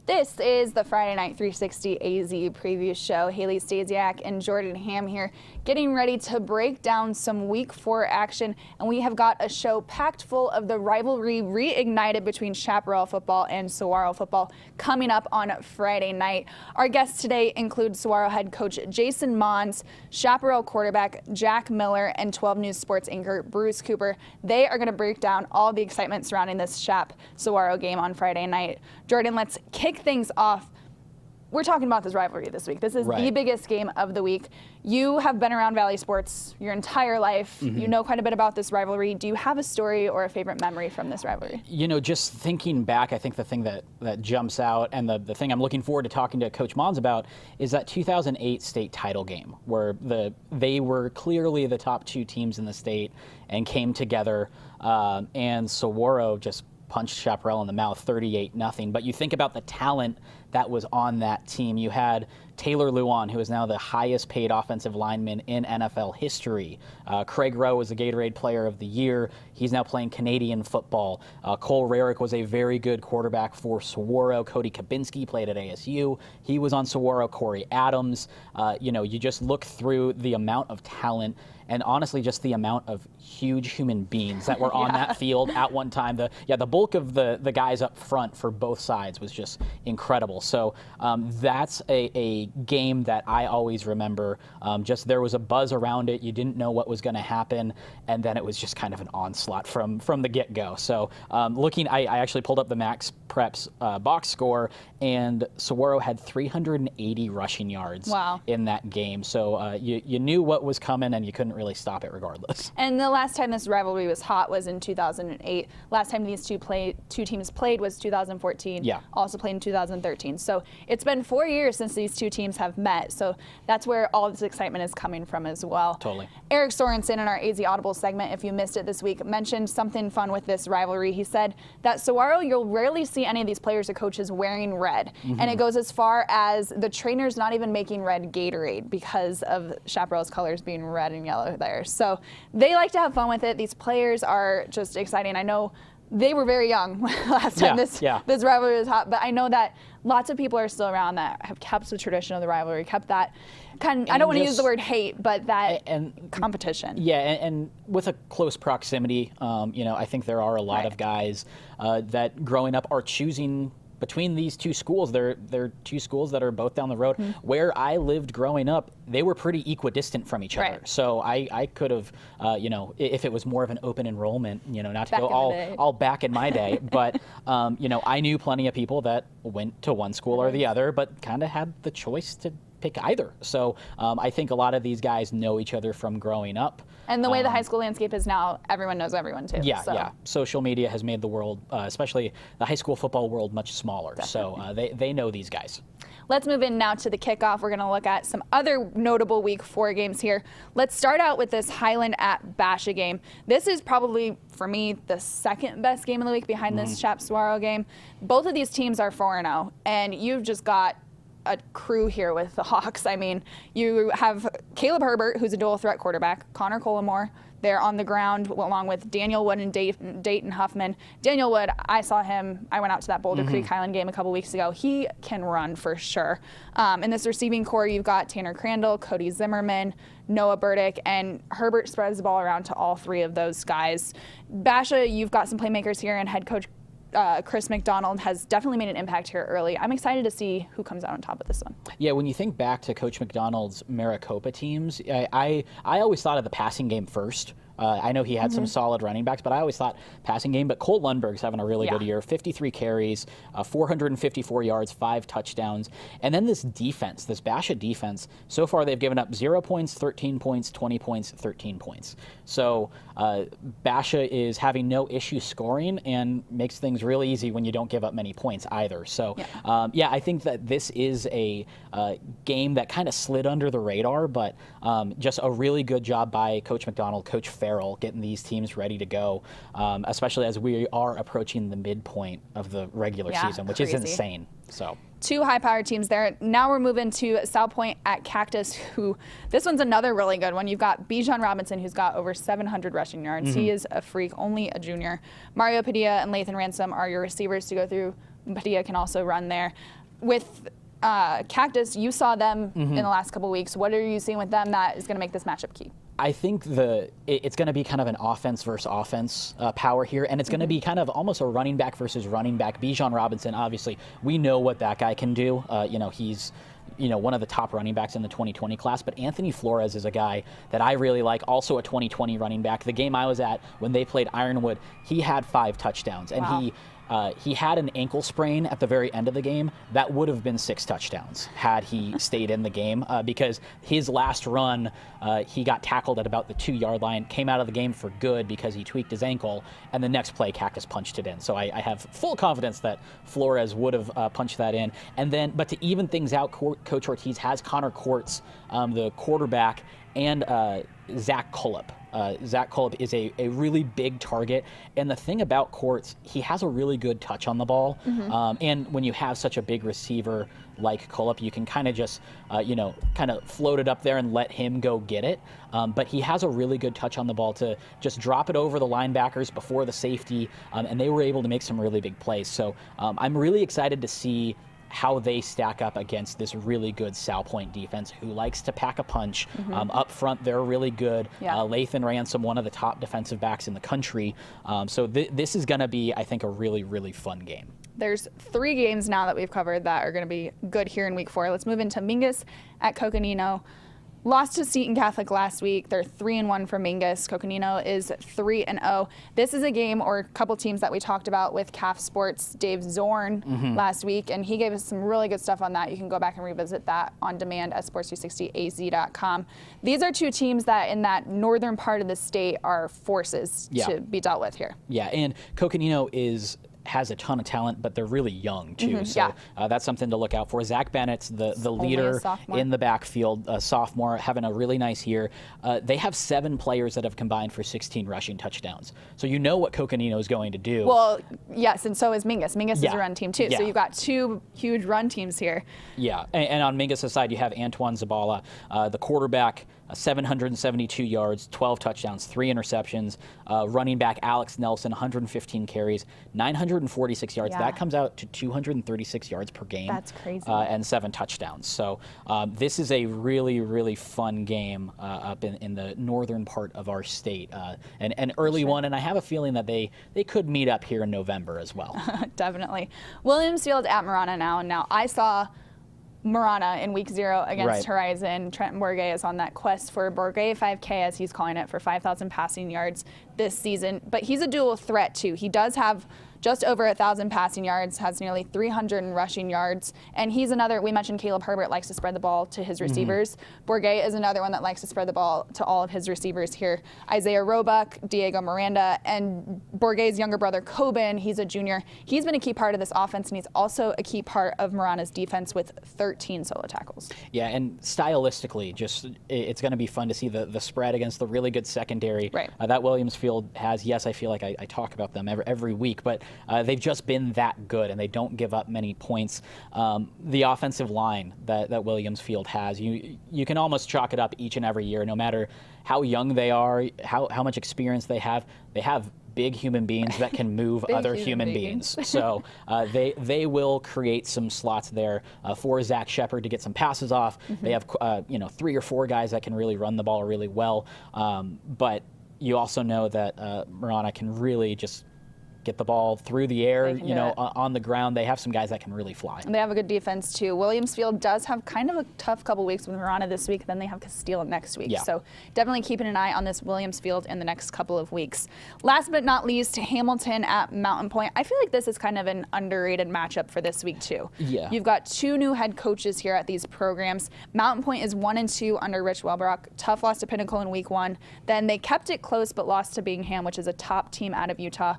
This is the Friday Night 360 AZ preview show. Haley Stasiak and Jordan Ham here, getting ready to break down some Week 4 action, and we have got a show packed full of the rivalry reignited between Chaparral football and Saguaro football coming up on Friday night. Our guests today include Saguaro head coach Jason Mons, Chaparral quarterback Jack Miller, and 12 News Sports anchor Bruce Cooper. They are going to break down all the excitement surrounding this Chap-Saguaro game on Friday night. Jordan, let's kick things off. We're talking about this rivalry this week. This is the biggest game of the week. You have been around Valley sports your entire life. You know quite a bit about this rivalry. Do you have a story or a favorite memory from this rivalry? You know, just thinking back, I think the thing that jumps out, and the thing I'm looking forward to talking to Coach Mons about, is that 2008 state title game, where they were clearly the top two teams in the state and came together, and Saguaro just punched Chaparral in the mouth 38-0. But you think about the talent that was on that team. You had Taylor Luan, who is now the highest paid offensive lineman in NFL history. Craig Rowe was the Gatorade Player of the Year. He's now playing Canadian football. Cole Rarick was a very good quarterback for Saguaro. Cody Kabinski played at ASU. He was on Saguaro. Corey Adams. You know, you just look through the amount of talent and honestly just the amount of huge human beings that were on that field at one time. The bulk of the guys up front for both sides was just incredible. So that's a game that I always remember. Just there was a buzz around it. You didn't know what was going to happen, and then it was just kind of an onslaught from the get-go. So I actually pulled up the Max Preps box score, and Saguaro had 380 rushing yards in that game. So you knew what was coming, and you couldn't really stop it regardless. And the last time this rivalry was hot was in 2008. Last time these two teams played was 2014. Yeah. Also played in 2013. So it's been 4 years since these two teams have met. So that's where all this excitement is coming from as well. Totally. Eric Sorensen in our AZ Audible segment, if you missed it this week, mentioned something fun with this rivalry. He said that Saguaro, you'll rarely see any of these players or coaches wearing red. And it goes as far as the trainers not even making red Gatorade because of Chaparral's colors being red and yellow there. So they like to have fun with it. These players are just exciting. I know they were very young last time this rivalry was hot, but I know that lots of people are still around that have kept the tradition of the rivalry, kept that kind of, I don't want to use the word hate, but that competition. Yeah, and with a close proximity, you know, I think there are a lot of guys that growing up are choosing between these two schools. They're two schools that are both down the road. Where I lived growing up, they were pretty equidistant from each other. So I could have, you know, if it was more of an open enrollment, you know, not to go all back in my day, but, you know, I knew plenty of people that went to one school or the other, but kind of had the choice to pick either. So I think a lot of these guys know each other from growing up. And the way the high school landscape is now, everyone knows everyone too. Yeah, yeah. Social media has made the world, especially the high school football world, much smaller. Definitely. So they know these guys. Let's move in now to the kickoff. We're going to look at some other notable Week 4 games here. Let's start out with this Highland at Basha game. This is probably, for me, the second best game of the week behind this Chap-Saguaro game. Both of these teams are 4-0, and you've just got a crew here with the Hawks. I mean, you have Caleb Herbert, who's a dual threat quarterback, Connor Collimore. They're on the ground along with Daniel Wood and Dayton Huffman. Daniel Wood, I saw him. I went out to that Boulder Creek Highland game a couple weeks ago. He can run for sure. In this receiving core, you've got Tanner Crandall, Cody Zimmerman, Noah Burdick, and Herbert spreads the ball around to all three of those guys. Basha, you've got some playmakers here, and head coach Chris McDonald has definitely made an impact here early. I'm excited to see who comes out on top of this one. Yeah, when you think back to Coach McDonald's Maricopa teams, I always thought of the passing game first. I know he had some solid running backs, but I always thought passing game. But Cole Lundberg's having a really good year. 53 carries, 454 yards, 5 touchdowns. And then this defense, this Basha defense, so far they've given up 0 points, 13 points, 20 points, 13 points. So Basha is having no issue scoring and makes things really easy when you don't give up many points either. So, yeah, I think that this is a game that kind of slid under the radar, but just a really good job by Coach McDonald, Coach Farrell, getting these teams ready to go, especially as we are approaching the midpoint of the regular season, which is insane. So two high-powered teams there. Now we're moving to South Pointe at Cactus, who this one's another really good one. You've got Bijan Robinson, who's got over 700 rushing yards. He is a freak, only a junior. Mario Padilla and Lathan Ransom are your receivers to go through. Padilla can also run there. With Cactus, you saw them in the last couple weeks. What are you seeing with them that is going to make this matchup key? I think it's going to be kind of an offense versus offense power here, and it's going to be kind of almost a running back versus running back. Bijan Robinson, obviously, we know what that guy can do. He's one of the top running backs in the 2020 class, but Anthony Flores is a guy that I really like, also a 2020 running back. The game I was at when they played Ironwood, he had 5 touchdowns, and he had an ankle sprain at the very end of the game. That would have been 6 touchdowns had he stayed in the game, because his last run, he got tackled at about the 2-yard line, came out of the game for good because he tweaked his ankle, and the next play Cactus punched it in. So I have full confidence that Flores would have punched that in. And then, but to even things out, Coach Ortiz has Connor Courts, the quarterback, and Zach Cullip. Zach Cullip is a really big target, and the thing about Courts, he has a really good touch on the ball, and when you have such a big receiver like Cullip, you can kind of just kind of float it up there and let him go get it, but he has a really good touch on the ball to just drop it over the linebackers before the safety, and they were able to make some really big plays. So I'm really excited to see how they stack up against this really good Sal Pointe defense who likes to pack a punch. Up front, they're really good. Lathan Ransom, one of the top defensive backs in the country. So this is going to be, I think, a really, really fun game. There's 3 games now that we've covered that are going to be good here in week 4. Let's move into Mingus at Coconino. Lost to Seton Catholic last week. They're 3-1 for Mingus. Coconino is 3-0. This is a game or a couple teams that we talked about with CAF Sports' Dave Zorn last week, and he gave us some really good stuff on that. You can go back and revisit that on demand at sports360az.com. These are 2 teams that in that northern part of the state are forces to be dealt with here. Yeah, and Coconino has a ton of talent, but they're really young too. So that's something to look out for. Zach Bennett's the leader in the backfield, a sophomore, having a really nice year. They have 7 players that have combined for 16 rushing touchdowns. So you know what Coconino is going to do. Well, yes, and so is Mingus. Mingus is a run team too. So you've got 2 huge run teams here. Yeah, and on Mingus' side, you have Antoine Zabala, the quarterback, 772 yards, 12 touchdowns, 3 interceptions. Running back Alex Nelson, 115 carries, 946 yards. That comes out to 236 yards per game. That's crazy. And 7 touchdowns. So this is a really, really fun game up in the northern part of our state. An early one, and I have a feeling that they could meet up here in November as well. Definitely. Williamsfield at Marana now. Now, I saw Marana in week 0 against Horizon. Trenton Bourget is on that quest for Bourget 5K, as he's calling it, for 5,000 passing yards this season. But he's a dual threat, too. He does have just over 1,000 passing yards, has nearly 300 in rushing yards. And he's another, we mentioned Caleb Herbert likes to spread the ball to his receivers. Bourget is another one that likes to spread the ball to all of his receivers here. Isaiah Roebuck, Diego Miranda, and Bourget's younger brother, Coben, he's a junior. He's been a key part of this offense, and he's also a key part of Marana's defense with 13 solo tackles. Yeah, and stylistically, just it's going to be fun to see the spread against the really good secondary that Williamsfield has. Yes, I feel like I talk about them every week, but they've just been that good, and they don't give up many points. The offensive line that Williamsfield has, you can almost chalk it up each and every year, no matter how young they are, how much experience they have big human beings that can move other human beings. So they will create some slots there for Zach Shepard to get some passes off. They have 3 or 4 guys that can really run the ball really well. But you also know that Marana can really just get the ball through the air, on the ground. They have some guys that can really fly. And they have a good defense too. Williamsfield does have kind of a tough couple weeks with Marana this week. Then they have Castile next week. So definitely keeping an eye on this Williamsfield in the next couple of weeks. Last but not least, Hamilton at Mountain Pointe. I feel like this is kind of an underrated matchup for this week too. Yeah. You've got 2 new head coaches here at these programs. Mountain Pointe is 1-2 under Rich Welbrock. Tough loss to Pinnacle in week 1. Then they kept it close but lost to Bingham, which is a top team out of Utah.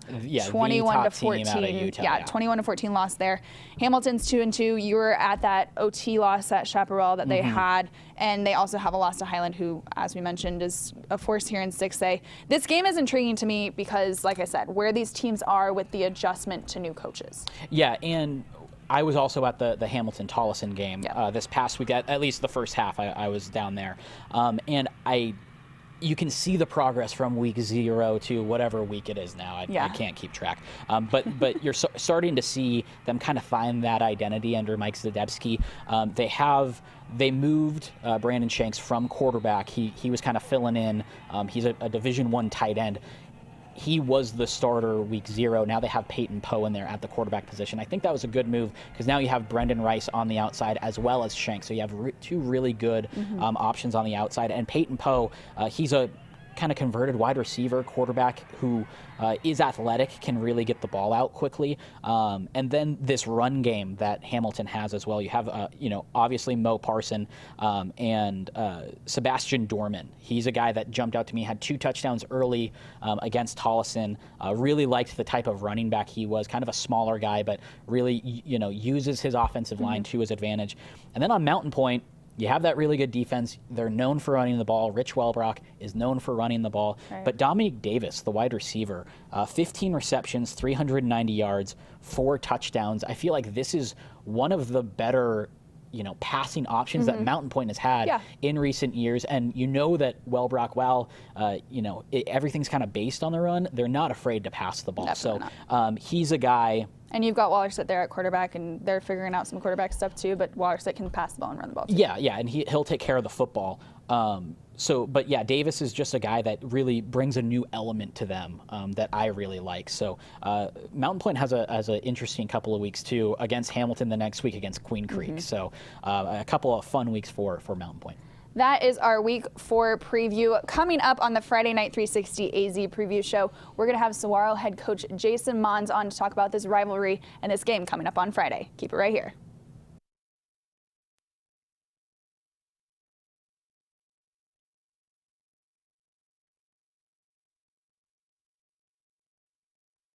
21-14. Yeah, 21-14 loss there. Hamilton's 2-2. You were at that OT loss at Chaparral that they had, and they also have a loss to Highland, who, as we mentioned, is a force here in 6A. This game is intriguing to me because, like I said, where these teams are with the adjustment to new coaches. Yeah, and I was also at the Hamilton-Tolleson game this past week, at least the first half I was down there. And you can see the progress from week 0 to whatever week it is now. I can't keep track. But you're starting to see them kind of find that identity under Mike Zadebski. They moved Brandon Shanks from quarterback. He was kind of filling in. He's a Division I tight end. He was the starter week 0. Now they have Peyton Poe in there at the quarterback position. I think that was a good move because now you have Brendan Rice on the outside as well as Shanks. So you have two really good options on the outside. And Peyton Poe, he's a kind of converted wide receiver quarterback who is athletic, can really get the ball out quickly. And then this run game that Hamilton has as well. You have, obviously Mo Parson and Sebastian Dorman. He's a guy that jumped out to me, had 2 touchdowns early against Tolleson. Really liked the type of running back he was, kind of a smaller guy, but really, uses his offensive line to his advantage. And then on Mountain Pointe, you have that really good defense. They're known for running the ball. Rich Welbrock is known for running the ball. Right. But Dominique Davis, the wide receiver, 15 receptions, 390 yards, 4 touchdowns. I feel like this is one of the better passing options that Mountain Pointe has had in recent years. And that Welbrock, while, everything's kind of based on the run, they're not afraid to pass the ball. Definitely not. He's a guy. And you've got Wallerstedt there at quarterback, and they're figuring out some quarterback stuff too, but Wallerstedt can pass the ball and run the ball too. Yeah, and he'll take care of the football. But Davis is just a guy that really brings a new element to them that I really like. So Mountain Pointe has an interesting couple of weeks too, against Hamilton the next week against Queen Creek. So a couple of fun weeks for Mountain Pointe. That is our Week 4 preview. Coming up on the Friday Night 360 AZ preview show, we're going to have Saguaro head coach Jason Mons on to talk about this rivalry and this game coming up on Friday. Keep it right here.